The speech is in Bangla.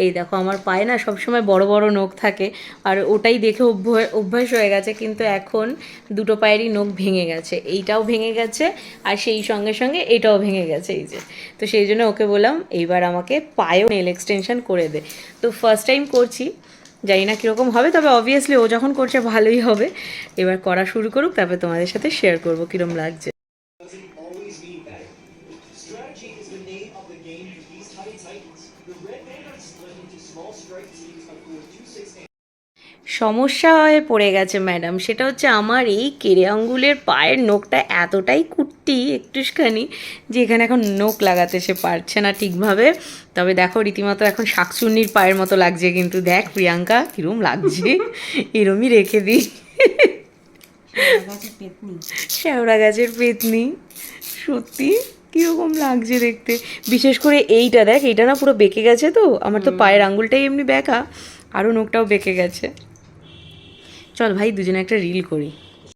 এই দেখো আমার পায়ে না সবসময় বড় বড় নখ থাকে, আর ওটাই দেখে অভ্যাস হয়ে গেছে, কিন্তু এখন দুটো পায়েরই নখ ভেঙে গেছে, এইটাও ভেঙে গেছে আর সেই সঙ্গে সঙ্গে এটাও ভেঙে গেছে এই যে। তো সেই জন্য ওকে বললাম এইবার আমাকে পায়েও নেল এক্সটেনশন করে দে। তো ফার্স্ট টাইম করছি, জানি না কীরকম হবে, তবে অবভিয়াসলি ও যখন করছে ভালোই হবে। এবার করা শুরু করুক, তারপরে তোমাদের সাথে শেয়ার করবো কীরকম লাগছে। সমস্যা হয়ে পড়ে গেছে ম্যাডাম, সেটা হচ্ছে আমার এই কেড়ে আঙ্গুলের পায়ের নখটা এতটাই কুট্টি একটুখানি যে এখানে এখন নখ লাগাতে সে পারছে না ঠিকভাবে। তবে দেখো রীতিমতো এখন শাকচুন্নির পায়ের মতো লাগছে, কিন্তু দেখ প্রিয়াঙ্কা কীরকম লাগছে, এরমই রেখে দিই। শ্যাওড়া গাছের পেতনি, সত্যি কীরকম লাগছে দেখতে। বিশেষ করে এইটা দেখ, এইটা না পুরো বেঁকে গেছে, তো আমার তো পায়ের আঙ্গুলটাই এমনি বেঁকা, আরও নখটাও বেঁকে গেছে। চল ভাই দুজনে একটা রিল করি।